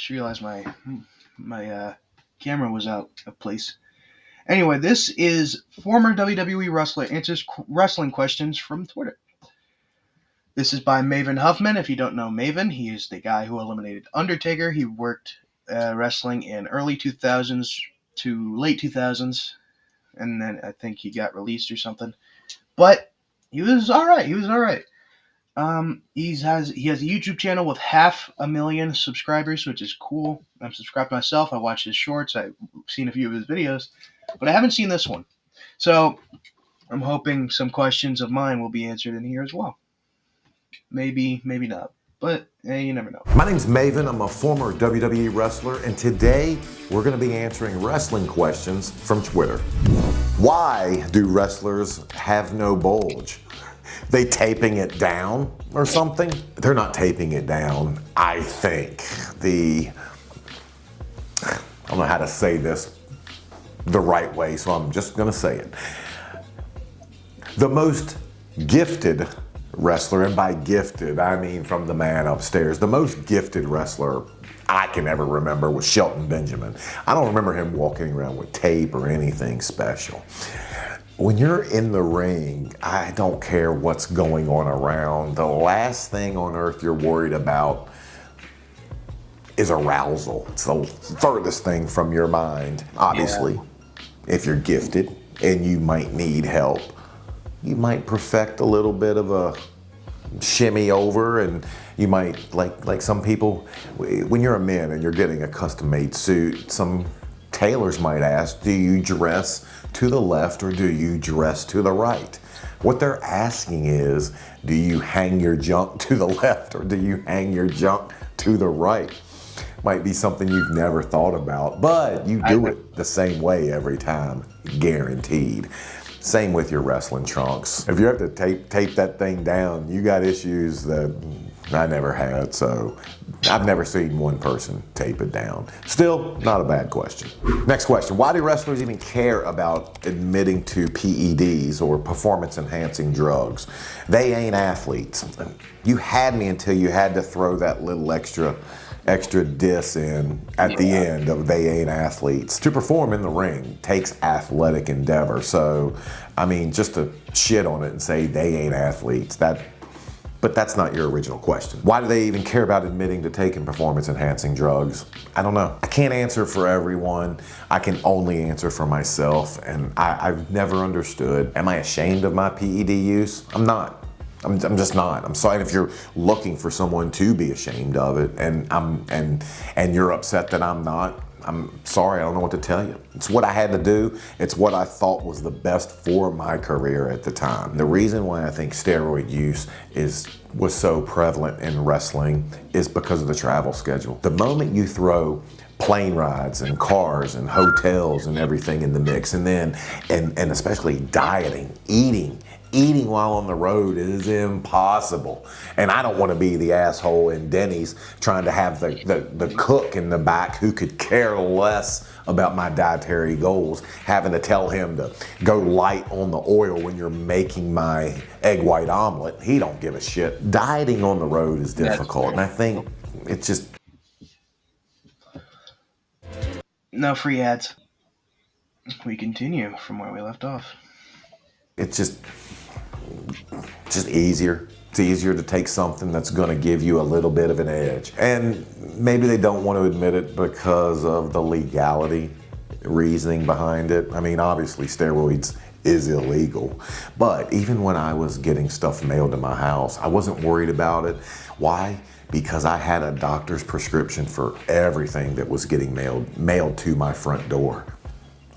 Just realized my camera was out of place. Anyway, this is former WWE wrestler answers wrestling questions from Twitter. This is by Maven Huffman. If you don't know Maven, he is the guy who eliminated Undertaker. He worked wrestling in early 2000s to late 2000s, and then I think he got released or something. But he was all right. He has a YouTube channel with 500,000 subscribers, which is cool. I'm subscribed myself. I watch his shorts. I've seen a few of his videos, but I haven't seen this one. So I'm hoping some questions of mine will be answered in here as well. Maybe not. But you never know. My name's Maven. I'm a former WWE wrestler, and today we're going to be answering wrestling questions from Twitter. Why do wrestlers have no bulge? They taping it down or something? They're not taping it down, I think. I don't know how to say this the right way, so I'm just going to say it. The most gifted wrestler, and by gifted, I mean from the man upstairs, the most gifted wrestler I can ever remember was Shelton Benjamin. I don't remember him walking around with tape or anything special. When you're in the ring, I don't care what's going on around. The last thing on earth you're worried about is arousal. It's the furthest thing from your mind. Obviously, if you're gifted and you might need help, you might perfect a little bit of a shimmy over, and you might, like some people, when you're a man and you're getting a custom-made suit, some tailors might ask, do you dress to the left or do you dress to the right? What they're asking is, do you hang your junk to the left or do you hang your junk to the right? Might be something you've never thought about, but you do it the same way every time, guaranteed. Same with your wrestling trunks. If you have to tape that thing down, you got issues that I never had, so I've never seen one person tape it down. Still, not a bad question. Next question, why do wrestlers even care about admitting to PEDs or performance-enhancing drugs? They ain't athletes. You had me until you had to throw that little extra diss in at the end of they ain't athletes. To perform in the ring takes athletic endeavor. So, I mean, just to shit on it and say they ain't athletes, but that's not your original question. Why do they even care about admitting to taking performance-enhancing drugs? I don't know. I can't answer for everyone. I can only answer for myself, and I've never understood. Am I ashamed of my PED use? I'm not. I'm just not. I'm sorry if you're looking for someone to be ashamed of it, and you're upset that I'm not. I'm sorry, I don't know what to tell you. It's what I had to do. It's what I thought was the best for my career at the time. The reason why I think steroid use was so prevalent in wrestling is because of the travel schedule. The moment you throw plane rides and cars and hotels and everything in the mix, and then and especially dieting, eating while on the road is impossible. And I don't want to be the asshole in Denny's trying to have the cook in the back who could care less about my dietary goals, having to tell him to go light on the oil when you're making my egg white omelet. He don't give a shit. Dieting on the road is difficult, and I think it's just... No free ads. We continue from where we left off. It's just easier. It's easier to take something that's going to give you a little bit of an edge. And maybe they don't want to admit it because of the legality reasoning behind it. I mean, obviously steroids is illegal, but even when I was getting stuff mailed to my house, I wasn't worried about it. Why? Because I had a doctor's prescription for everything that was getting mailed to my front door.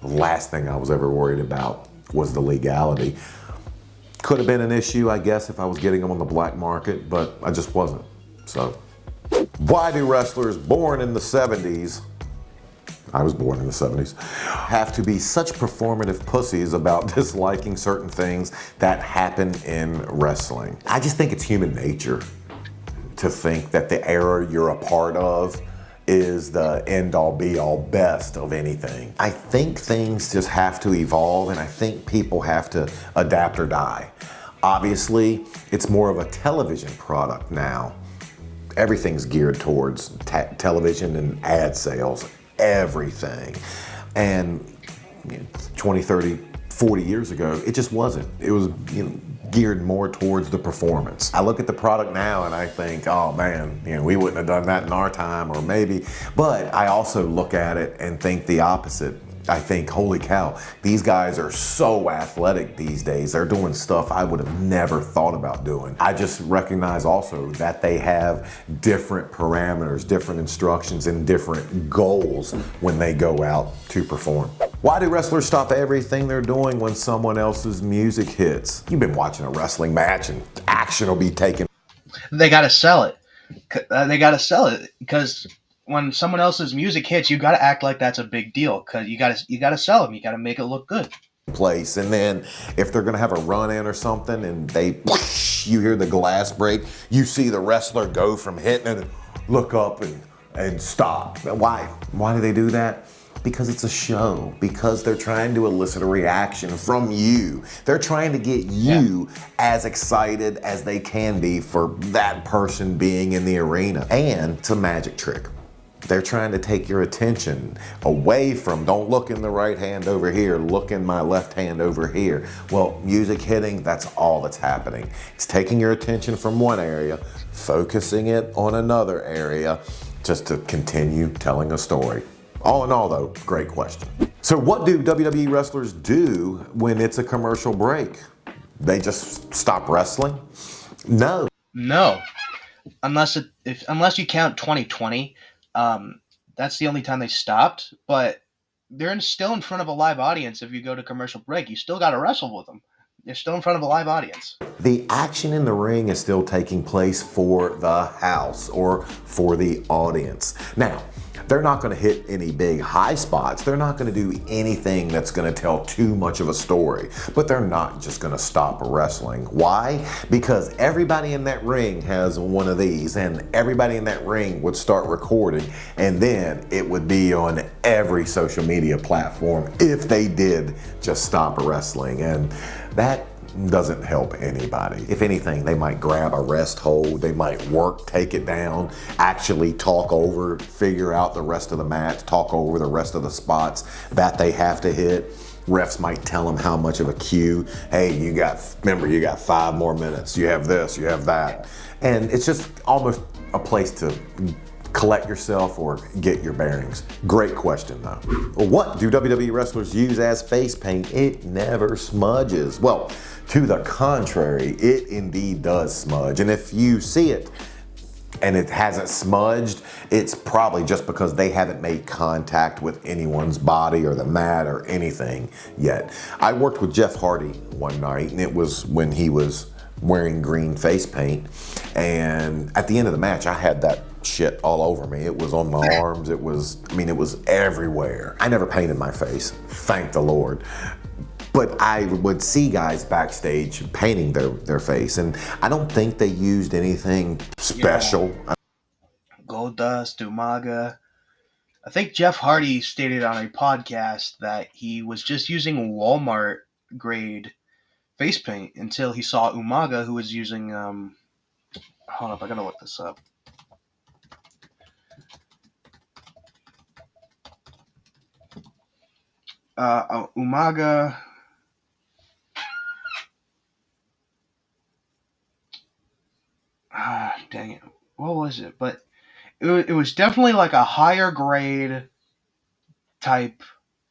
The last thing I was ever worried about was the legality. Could have been an issue, I guess, if I was getting them on the black market, but I just wasn't. So, why do wrestlers born in the 70s, I was born in the 70s, have to be such performative pussies about disliking certain things that happen in wrestling? I just think it's human nature to think that the era you're a part of is the end-all be-all best of anything. I think things just have to evolve, and I think people have to adapt or die. Obviously, it's more of a television product now, everything's geared towards television and ad sales, everything. And 20, 30, 40 years ago, it just wasn't. It was geared more towards the performance. I look at the product now and I think, oh man, we wouldn't have done that in our time, or maybe. But I also look at it and think the opposite. I think, holy cow, these guys are so athletic these days. They're doing stuff I would have never thought about doing. I just recognize also that they have different parameters, different instructions, and different goals when they go out to perform. Why do wrestlers stop everything they're doing when someone else's music hits? You've been watching a wrestling match and action will be taken. They got to sell it. They got to sell it because when someone else's music hits, you got to act like that's a big deal because you got to sell them. You got to make it look good. Place, and then if they're gonna have a run in or something, and you hear the glass break, you see the wrestler go from hitting and look up and stop. Why do they do that? Because it's a show, because they're trying to elicit a reaction from you. They're trying to get you as excited as they can be for that person being in the arena. And it's a magic trick. They're trying to take your attention away from, don't look in the right hand over here, look in my left hand over here. Well, music hitting, that's all that's happening. It's taking your attention from one area, focusing it on another area, just to continue telling a story. All in all though, great question. So what do WWE wrestlers do when it's a commercial break? They just stop wrestling? No. No, unless you count 2020. That's the only time they stopped, but they're still in front of a live audience. If you go to commercial break, you still got to wrestle with them. They're still in front of a live audience. The action in the ring is still taking place for the house or for the audience. Now, they're not going to hit any big high spots. They're not going to do anything that's going to tell too much of a story, but they're not just going to stop wrestling. Why? Because everybody in that ring has one of these, and everybody in that ring would start recording, and then it would be on every social media platform if they did just stop wrestling. And that doesn't help anybody. If anything, they might grab a rest hold, they might work, take it down, actually talk over, figure out the rest of the match, talk over the rest of the spots that they have to hit. Refs might tell them how much of a cue. Hey, remember, you got 5 more minutes. You have this, you have that. And it's just almost a place to collect yourself or get your bearings. Great question though. What do WWE wrestlers use as face paint? It never smudges. Well, to the contrary, it indeed does smudge. And if you see it and it hasn't smudged, it's probably just because they haven't made contact with anyone's body or the mat or anything yet. I worked with Jeff Hardy one night, and it was when he was wearing green face paint. And at the end of the match, I had that shit all over me. It was on my arms. It was everywhere. I never painted my face, thank the Lord. But I would see guys backstage painting their face, and I don't think they used anything special. Goldust, Umaga. I think Jeff Hardy stated on a podcast that he was just using Walmart grade face paint until he saw Umaga, who was using hold up, I gotta look this up. Umaga. Dang it. What was it? But it was definitely like a higher grade type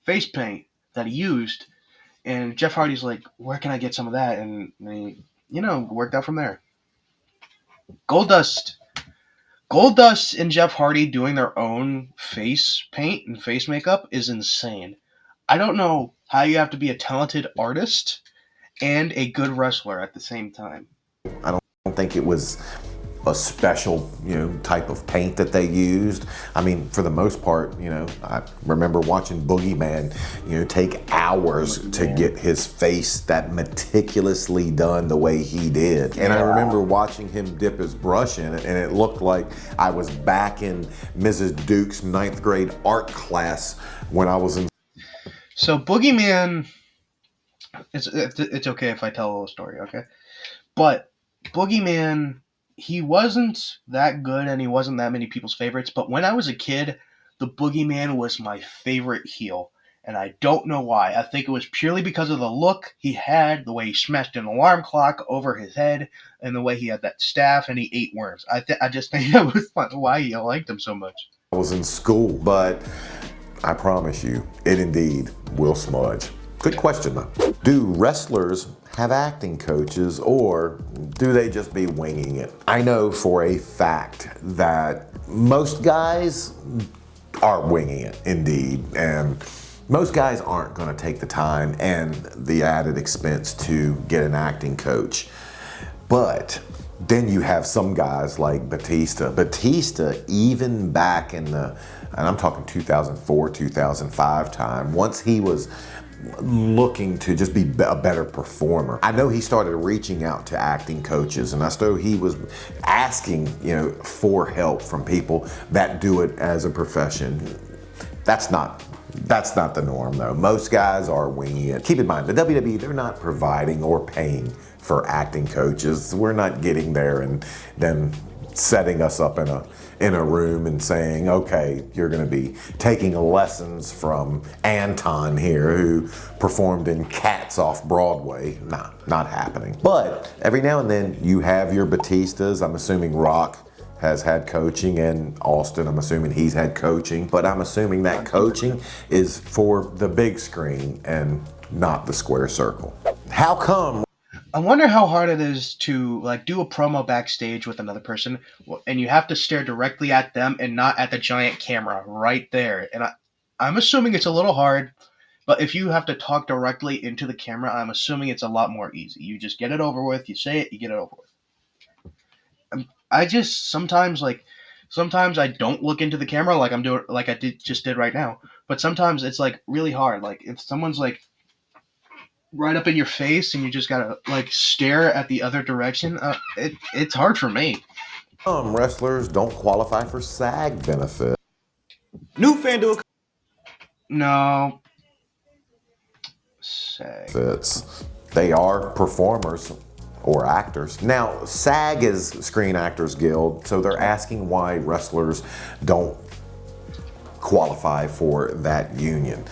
face paint that he used. And Jeff Hardy's like, where can I get some of that? And he, worked out from there. Goldust and Jeff Hardy doing their own face paint and face makeup is insane. I don't know how you have to be a talented artist and a good wrestler at the same time. I don't think it was a special, type of paint that they used. I mean, for the most part, I remember watching Boogeyman, take hours to get his face that meticulously done the way he did. And I remember watching him dip his brush in it, and it looked like I was back in Mrs. Duke's 9th grade art class when I was in. So Boogeyman, it's okay if I tell a little story, okay? But Boogeyman he wasn't that good and he wasn't that many people's favorites, but when I was a kid, the Boogeyman was my favorite heel. And I don't know why. I think it was purely because of the look he had, the way he smashed an alarm clock over his head, and the way he had that staff and he ate worms. I just think that was fun. Why I liked him so much. I was in school, but I promise you, it indeed will smudge. Good question though. Do wrestlers have acting coaches or do they just be winging it? I know for a fact that most guys are winging it indeed, and most guys aren't going to take the time and the added expense to get an acting coach. But then you have some guys like Batista. Batista, even back in the, and I'm talking 2004, 2005 time, once he was looking to just be a better performer, I know he started reaching out to acting coaches, and I know he was asking, for help from people that do it as a profession. That's not the norm though. Most guys are winging it. Keep in mind, the WWE, they're not providing or paying for acting coaches. We're not getting there and then setting us up in a room and saying, okay, you're gonna be taking lessons from Anton here who performed in Cats off Broadway. Nah, not happening. But every now and then you have your Batistas. I'm assuming Rock has had coaching, and Austin, I'm assuming he's had coaching, but I'm assuming that coaching is for the big screen and not the square circle. How come? I wonder how hard it is to do a promo backstage with another person, and you have to stare directly at them and not at the giant camera right there. And I'm assuming it's a little hard, but if you have to talk directly into the camera, I'm assuming it's a lot more easy. You just get it over with. You say it, you get it over with. I just sometimes I don't look into the camera like I'm doing like I did right now. But sometimes it's really hard. Like if someone's right up in your face and you just gotta stare at the other direction, it's hard for me. Some wrestlers don't qualify for SAG benefits. New FanDuel. No, say They are performers or actors. Now, SAG is Screen Actors Guild, so they're asking why wrestlers don't qualify for that union.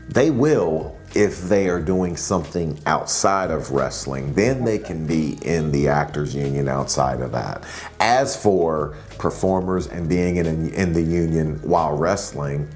They will if they are doing something outside of wrestling, then they can be in the actors union outside of that. As for performers and being in the union while wrestling,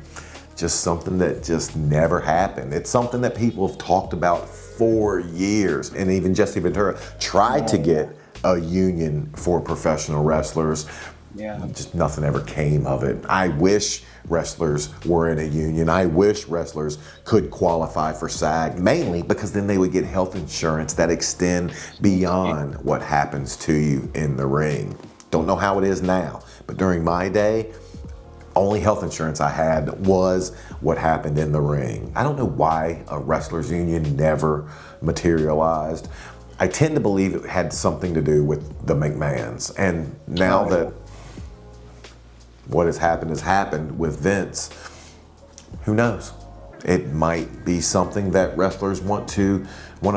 just something that just never happened. It's something that people have talked about for years, and even Jesse Ventura tried to get a union for professional wrestlers. Yeah. Just nothing ever came of it. I wish wrestlers were in a union. I wish wrestlers could qualify for SAG, mainly because then they would get health insurance that extend beyond what happens to you in the ring. Don't know how it is now, but during my day, only health insurance I had was what happened in the ring. I don't know why a wrestlers union never materialized. I tend to believe it had something to do with the McMahons. And now that what has happened with Vince, who knows? It might be something that wrestlers want to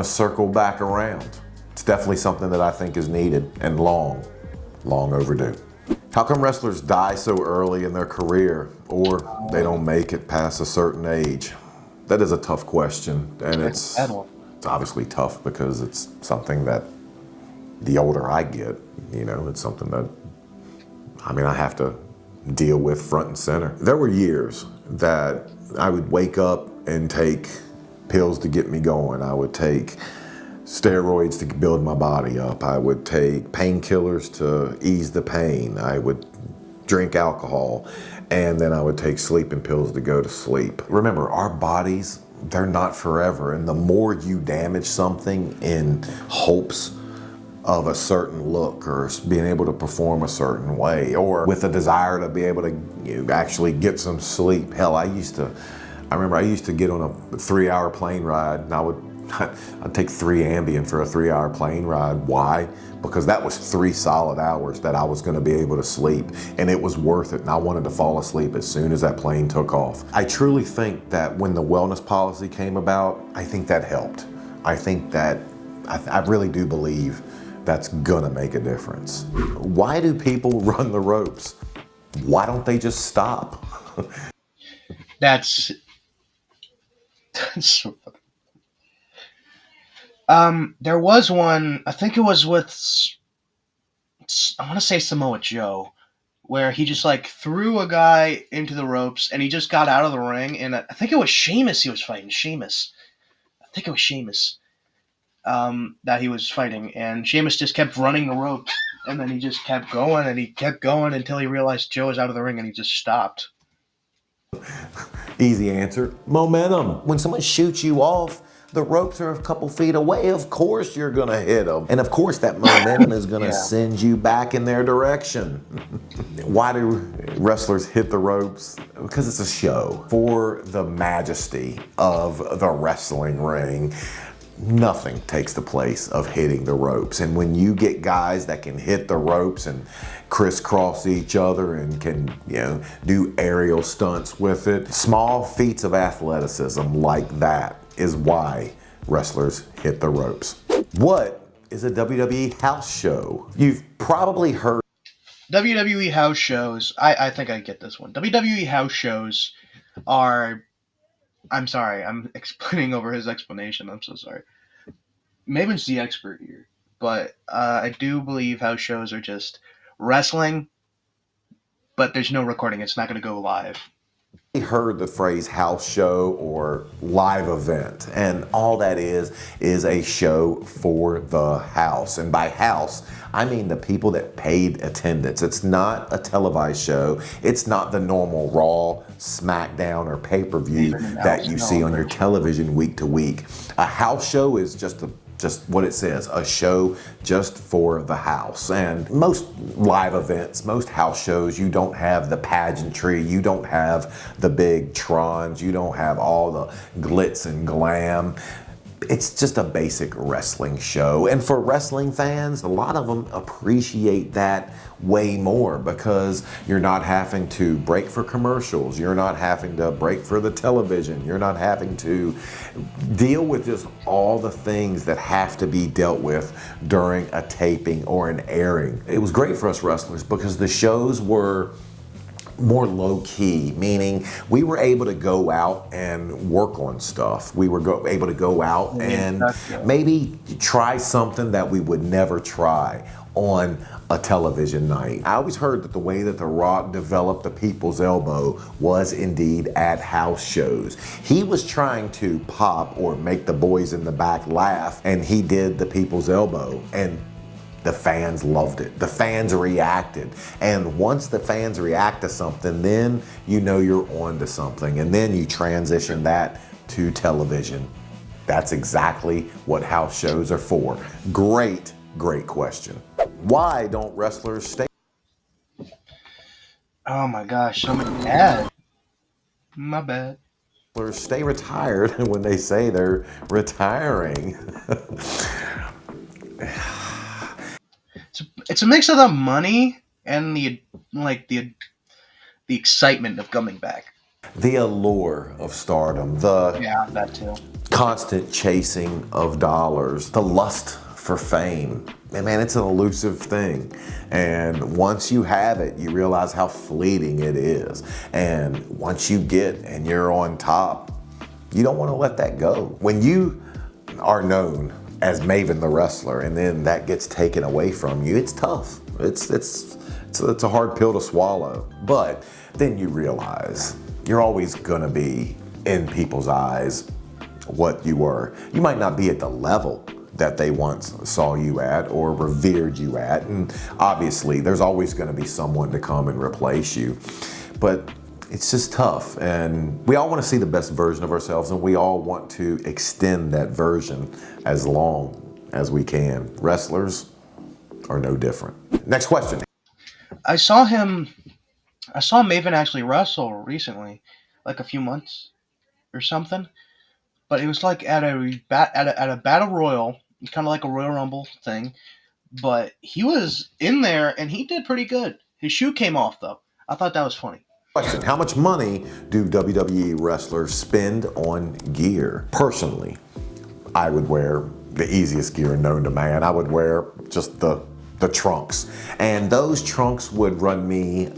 circle back around. It's definitely something that I think is needed and long overdue. How come wrestlers die so early in their career or they don't make it past a certain age? That is a tough question, and it's obviously tough because it's something that the older I get, it's something that, I have to deal with front and center. There were years that I would wake up and take pills to get me going. I would take steroids to build my body up. I would take painkillers to ease the pain. I would drink alcohol, and then I would take sleeping pills to go to sleep. Remember, our bodies, they're not forever, and the more you damage something in hopes of a certain look or being able to perform a certain way or with a desire to be able to actually get some sleep. Hell, I remember I used to get on a 3-hour plane ride, and I'd take 3 Ambien for a 3-hour plane ride. Why? Because that was 3 solid hours that I was going to be able to sleep, and it was worth it, and I wanted to fall asleep as soon as that plane took off. I truly think that when the wellness policy came about, I think that helped. I think that I really do believe that's gonna make a difference. Why do people run the ropes? Why don't they just stop? That's so funny. There was one. I think it was with. I want to say Samoa Joe, where he just like threw a guy into the ropes and he just got out of the ring. And I think it was Sheamus he was fighting. Sheamus. I think it was Sheamus that he was fighting. And Sheamus just kept running the ropes. And then he just kept going and he kept going until he realized Joe was out of the ring and he just stopped. Easy answer, momentum. When someone shoots you off, the ropes are a couple feet away. Of course you're gonna hit them. And of course that momentum is gonna send you back in their direction. Why do wrestlers hit the ropes? Because it's a show. For the majesty of the wrestling ring, nothing takes the place of hitting the ropes. And when you get guys that can hit the ropes and crisscross each other and can, do aerial stunts with it, small feats of athleticism like that is why wrestlers hit the ropes. What is a WWE house show? You've probably heard WWE house shows. I think I get this one. WWE house shows are. I'm sorry. I'm explaining over his explanation. I'm so sorry. Maven's the expert here, but I do believe house shows are just wrestling, but there's no recording. It's not going to go live. heard the phrase house show or live event, and all that is a show for the house. And by house, I mean the people that paid attendance. It's not a televised show. It's not the normal Raw, SmackDown, or pay-per-view that you see on your television week to week. A house show is just what it says, a show just for the house. And most live events, most house shows, you don't have the pageantry, you don't have the big trons, you don't have all the glitz and glam. It's just a basic wrestling show. And for wrestling fans, a lot of them appreciate that way more because you're not having to break for commercials. You're not having to break for the television. You're not having to deal with just all the things that have to be dealt with during a taping or an airing. It was great for us wrestlers because the shows were more low-key, meaning we were able to go out and work on stuff. We were able to go out and maybe try something that we would never try on a television night. I always heard that the way that The Rock developed the people's elbow was indeed at house shows. He was trying to pop or make the boys in the back laugh, and he did the people's elbow, and the fans loved it. The fans reacted. And once the fans react to something, then you know you're on to something. And then you transition that to television. That's exactly what house shows are for. Great, great question. Why don't wrestlers stay? Oh my gosh, so many bad. My bad. Stay retired when they say they're retiring. It's a mix of the money and the excitement of coming back. The allure of stardom, That too. constant chasing of dollars, the lust for fame. And man, it's an elusive thing. And once you have it, you realize how fleeting it is. And once you get and you're on top, you don't want to let that go. When you are known as Maven the Wrestler and then that gets taken away from you, it's tough. It's a hard pill to swallow. But then you realize you're always gonna be in people's eyes what you were. You might not be at the level that they once saw you at or revered you at, and obviously there's always gonna be someone to come and replace you. But it's just tough, and we all want to see the best version of ourselves, and we all want to extend that version as long as we can. Wrestlers are no different. Next question. I saw Maven actually wrestle recently, like a few months or something. But it was like at a battle royal, kind of like a Royal Rumble thing. But he was in there and he did pretty good. His shoe came off though. I thought that was funny. Question. How much money do WWE wrestlers spend on gear? Personally, I would wear the easiest gear known to man. I would wear just the trunks, and those trunks would run me,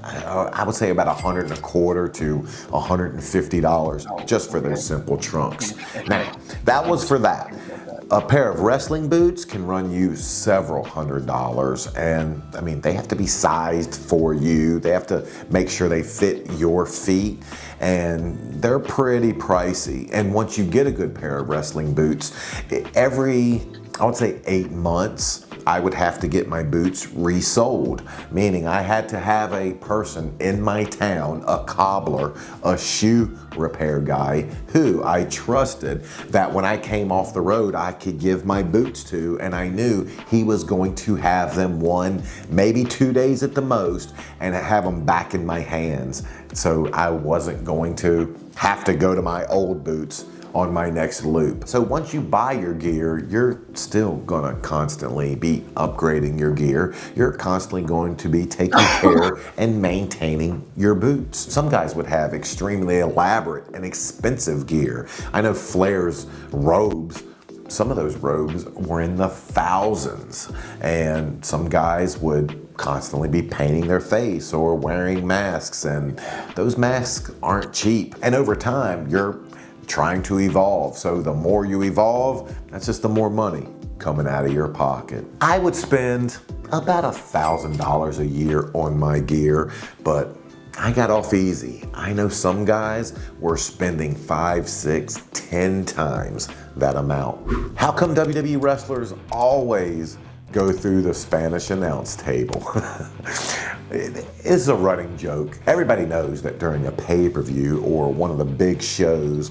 I would say about $125 to $150 just for those simple trunks. Now, that was for that. A pair of wrestling boots can run you several $100s, and I mean, they have to be sized for you. They have to make sure they fit your feet, and they're pretty pricey. And once you get a good pair of wrestling boots, every, I would say 8 months, I would have to get my boots resoled, meaning I had to have a person in my town, a cobbler, a shoe repair guy who I trusted, that when I came off the road, I could give my boots to, and I knew he was going to have them 1, maybe 2 days at the most, and have them back in my hands. So I wasn't going to have to go to my old boots on my next loop. So once you buy your gear, you're still gonna constantly be upgrading your gear. You're constantly going to be taking care and maintaining your boots. Some guys would have extremely elaborate and expensive gear. I know Flair's robes, some of those robes were in the thousands, and some guys would constantly be painting their face or wearing masks, and those masks aren't cheap. And over time, you're trying to evolve. So the more you evolve, that's just the more money coming out of your pocket. I would spend about $1,000 a year on my gear, but I got off easy. I know some guys were spending 5, 6, 10 times that amount. How come WWE wrestlers always go through the Spanish announce table? It's a running joke. Everybody knows that during a pay-per-view or one of the big shows,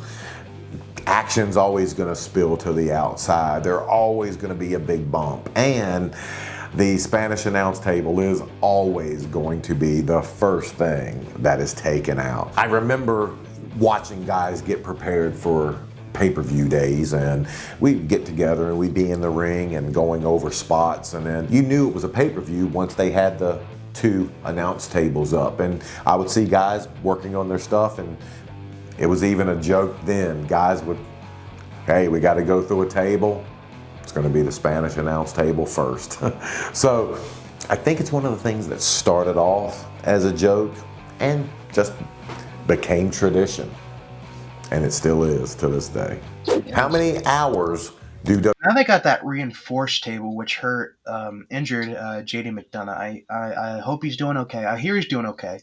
action's always gonna spill to the outside. There's always gonna be a big bump. And the Spanish announce table is always going to be the first thing that is taken out. I remember watching guys get prepared for pay-per-view days, and we'd get together and we'd be in the ring and going over spots, and then you knew it was a pay-per-view once they had the 2 announce tables up. And I would see guys working on their stuff, and it was even a joke then. Guys would, hey, we got to go through a table. It's going to be the Spanish announce table first. So I think it's one of the things that started off as a joke and just became tradition. And it still is to this day. How many hours do Now they got that reinforced table, which injured JD McDonough. I hope he's doing okay. I hear he's doing okay.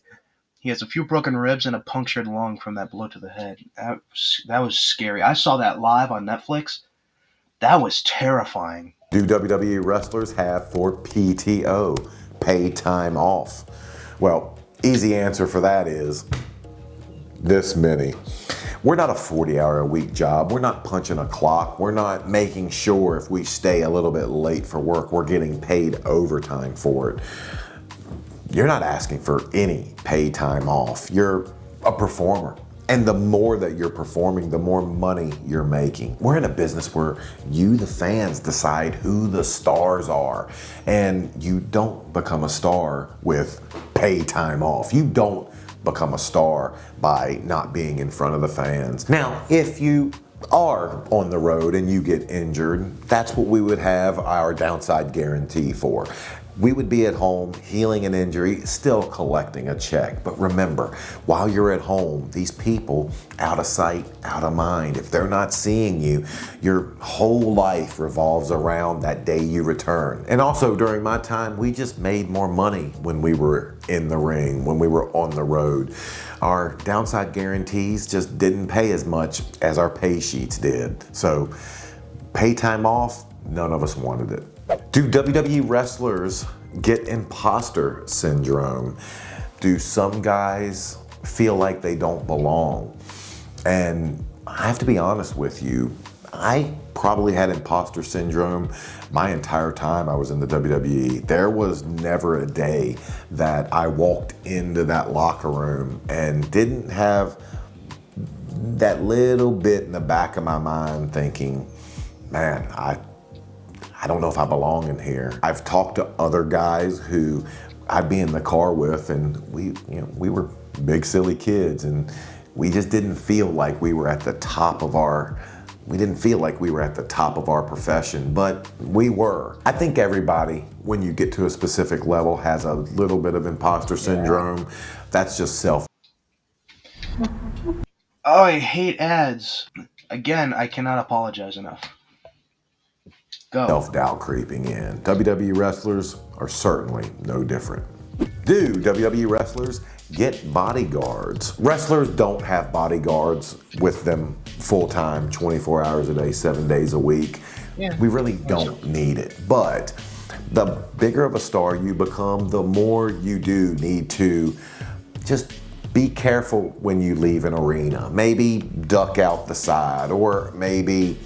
He has a few broken ribs and a punctured lung from that blow to the head. That was scary. I saw that live on Netflix. That was terrifying. do WWE wrestlers have for PTO, paid time off? Well, easy answer for that is this many. We're not a 40-hour-a-week job. We're not punching a clock. We're not making sure if we stay a little bit late for work, we're getting paid overtime for it. You're not asking for any paid time off. You're a performer. And the more that you're performing, the more money you're making. We're in a business where you, the fans, decide who the stars are. And you don't become a star with paid time off. You don't become a star by not being in front of the fans. Now, if you are on the road and you get injured, that's what we would have our downside guarantee for. We would be at home healing an injury, still collecting a check. But remember, while you're at home, these people, out of sight, out of mind, if they're not seeing you, your whole life revolves around that day you return. And also during my time, we just made more money when we were in the ring, when we were on the road. Our downside guarantees just didn't pay as much as our pay sheets did. So pay time off, none of us wanted it. Do WWE wrestlers get imposter syndrome? Do some guys feel like they don't belong? And I have to be honest with you, I probably had imposter syndrome my entire time I was in the WWE. There was never a day that I walked into that locker room and didn't have that little bit in the back of my mind thinking, man, I don't know if I belong in here. I've talked to other guys who I'd be in the car with, and we were big silly kids, and we just didn't feel like we were at the top of our We didn't feel like we were at the top of our profession, but we were. I think everybody, when you get to a specific level, has a little bit of imposter syndrome. That's just Oh, I hate ads. Again, I cannot apologize enough. Go. self-doubt creeping in. WWE wrestlers are certainly no different. Do WWE wrestlers get bodyguards? Wrestlers don't have bodyguards with them full-time, 24 hours a day, 7 days a week. Yeah. We really don't need it. But the bigger of a star you become, the more you do need to just be careful when you leave an arena. Maybe duck out the side, or maybe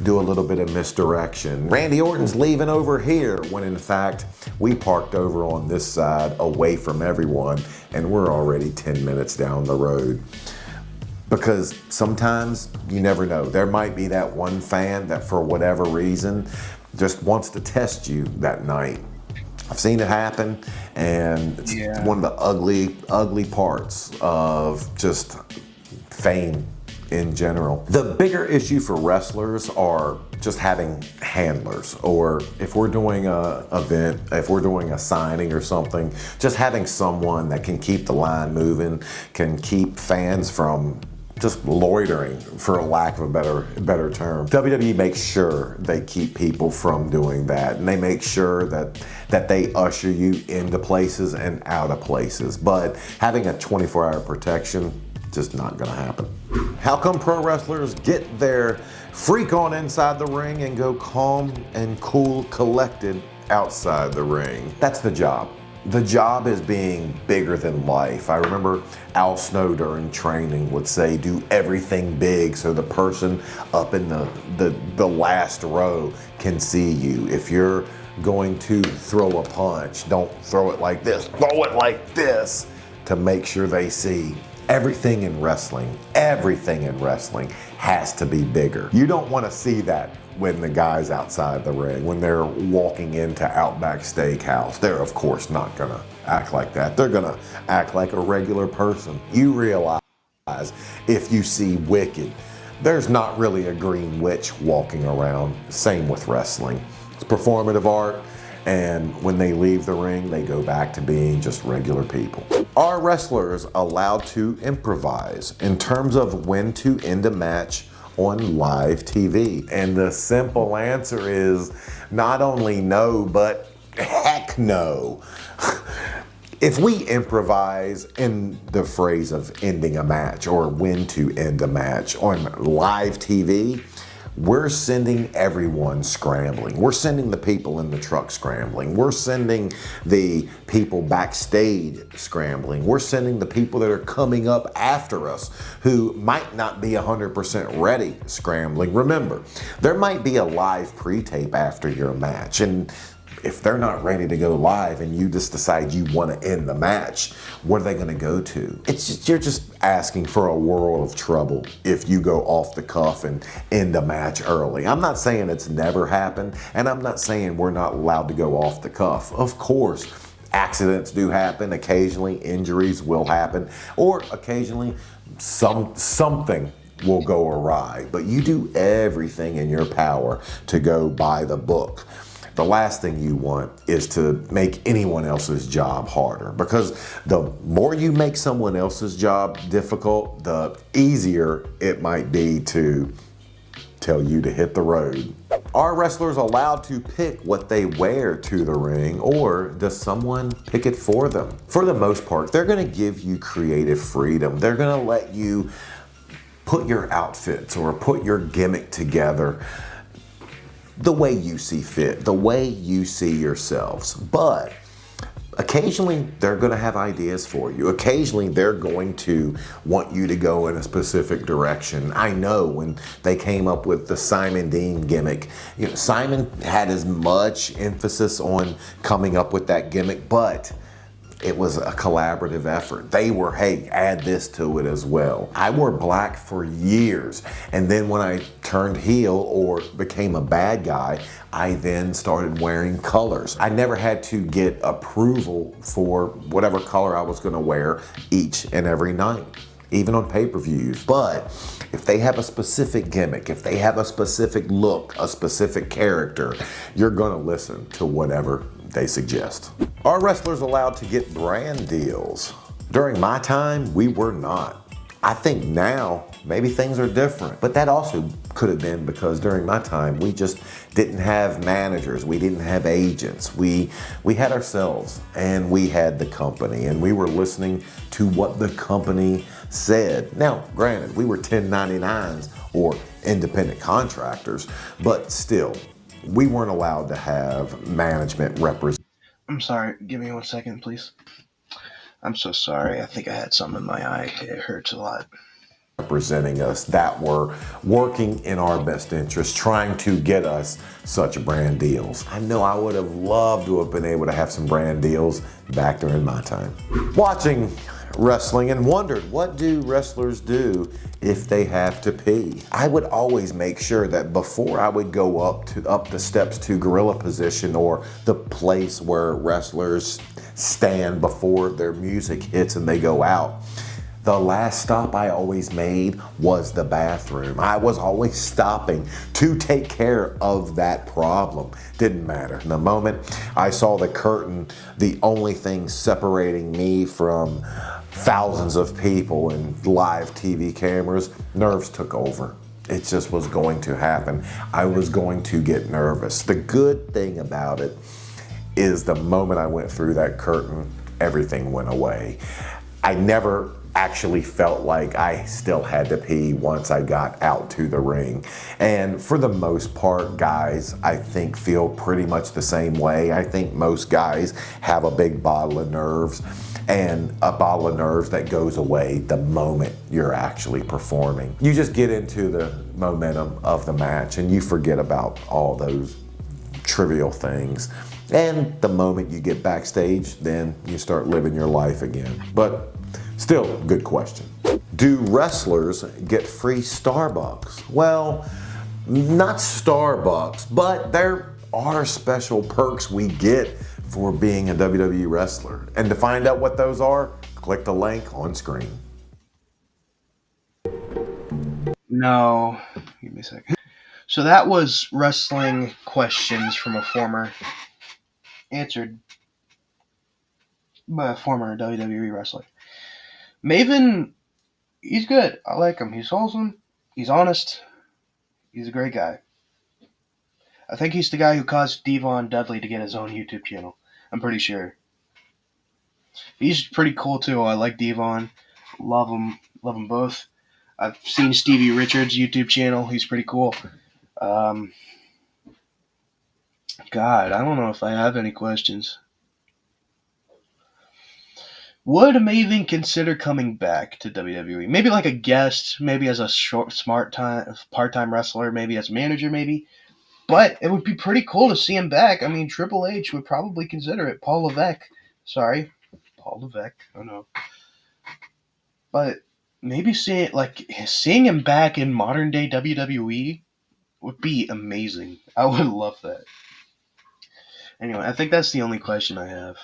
do a little bit of misdirection. Randy Orton's leaving over here when in fact we parked over on this side away from everyone and we're already 10 minutes down the road. Because sometimes you never know. There might be that one fan that for whatever reason just wants to test you that night. I've seen it happen, and it's one of the ugly parts of just fame in general. The bigger issue for wrestlers are just having handlers, or if we're doing a event, if we're doing a signing or something, just having someone that can keep the line moving, can keep fans from just loitering, for a lack of a better term. WWE makes sure they keep people from doing that, and they make sure that they usher you into places and out of places. But having a 24-hour protection, just not gonna happen. How come pro wrestlers get their freak on inside the ring and go calm and cool, collected outside the ring? That's the job. The job is being bigger than life. I remember Al Snow during training would say, do everything big so the person up in the last row can see you. If you're going to throw a punch, don't throw it like this, throw it like this to make sure they see. Everything in wrestling has to be bigger. You don't want to see that when the guy's outside the ring, when they're walking into Outback Steakhouse. They're of course not gonna act like that. They're gonna act like a regular person. You realize if you see Wicked, there's not really a green witch walking around. Same with wrestling. It's performative art, and when they leave the ring, they go back to being just regular people. Are wrestlers allowed to improvise in terms of when to end a match on live TV? And the simple answer is not only no, but heck no. If we improvise in the phrase of ending a match or when to end a match on live TV, we're sending everyone scrambling. We're sending the people in the truck scrambling. We're sending the people backstage scrambling. We're sending the people that are coming up after us who might not be 100% ready scrambling. Remember, there might be a live pre-tape after your match, and if they're not ready to go live and you just decide you want to end the match, what are they going to go to? You're just asking for a world of trouble if you go off the cuff and end a match early. I'm not saying it's never happened, and I'm not saying we're not allowed to go off the cuff. Of course, accidents do happen. Occasionally, injuries will happen, or occasionally something will go awry. But you do everything in your power to go by the book. The last thing you want is to make anyone else's job harder, because the more you make someone else's job difficult, the easier it might be to tell you to hit the road. Are wrestlers allowed to pick what they wear to the ring, or does someone pick it for them? For the most part, they're going to give you creative freedom. They're going to let you put your outfits or put your gimmick together the way you see fit, the way you see yourselves. But occasionally they're going to have ideas for you. Occasionally they're going to want you to go in a specific direction. I know when they came up with the Simon Dean gimmick, Simon had as much emphasis on coming up with that gimmick, but it was a collaborative effort. They were, hey, add this to it as well. I wore black for years, and then when I turned heel or became a bad guy, I then started wearing colors. I never had to get approval for whatever color I was gonna wear each and every night. even on pay-per-views. But if they have a specific gimmick, if they have a specific look, a specific character, you're gonna listen to whatever they suggest. Are wrestlers allowed to get brand deals? During my time, we were not. I think now maybe things are different, but that also could have been because during my time we just didn't have managers, we didn't have agents, we had ourselves and we had the company and we were listening to what the company said. Now, granted, we were 1099s or independent contractors, but still, we weren't allowed to have management represent. I'm sorry. Give me 1 second, please. I'm so sorry. I think I had something in my eye. It hurts a lot. Representing us that were working in our best interest, trying to get us such brand deals. I know I would have loved to have been able to have some brand deals back during my time. Watching wrestling and wondered, what do wrestlers do if they have to pee? I would always make sure that before I would go up the steps to gorilla position or the place where wrestlers stand before their music hits and they go out, the last stop I always made was the bathroom. I was always stopping to take care of that problem. Didn't matter. The moment I saw the curtain, the only thing separating me from thousands of people and live TV cameras, nerves took over. It just was going to happen. I was going to get nervous. The good thing about it is the moment I went through that curtain, everything went away. I never actually felt like I still had to pee once I got out to the ring. And for the most part, guys, I think feel pretty much the same way. I think most guys have a big bottle of nerves, and a bottle of nerves that goes away the moment you're actually performing. You just get into the momentum of the match and you forget about all those trivial things. And the moment you get backstage, then you start living your life again. But still, good question. Do wrestlers get free Starbucks? Well, not Starbucks, but there are special perks we get for being a WWE wrestler. And to find out what those are, click the link on screen. No. Give me a second. So that was wrestling questions from a former, answered by a former WWE wrestler. Maven, he's good. I like him. He's wholesome. He's honest. He's a great guy. I think he's the guy who caused Devon Dudley to get his own YouTube channel. I'm pretty sure. He's pretty cool too. I like Devon. Love him. Love them both. I've seen Stevie Richards' YouTube channel. He's pretty cool. God, I don't know if I have any questions. Would Maven consider coming back to WWE? Maybe like a guest, maybe as a part-time wrestler, maybe as a manager, maybe. But it would be pretty cool to see him back. I mean, Triple H would probably consider it. Paul Levesque. Sorry. Paul Levesque. Oh no. But maybe seeing him back in modern day WWE would be amazing. I would love that. Anyway, I think that's the only question I have.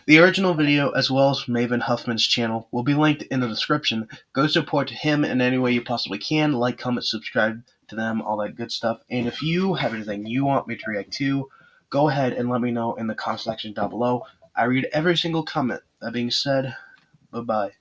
The original video, as well as Maven Huffman's channel, will be linked in the description. Go support him in any way you possibly can. Like, comment, subscribe to them, all that good stuff. And if you have anything you want me to react to, go ahead and let me know in the comment section down below. I read every single comment. That being said, bye-bye.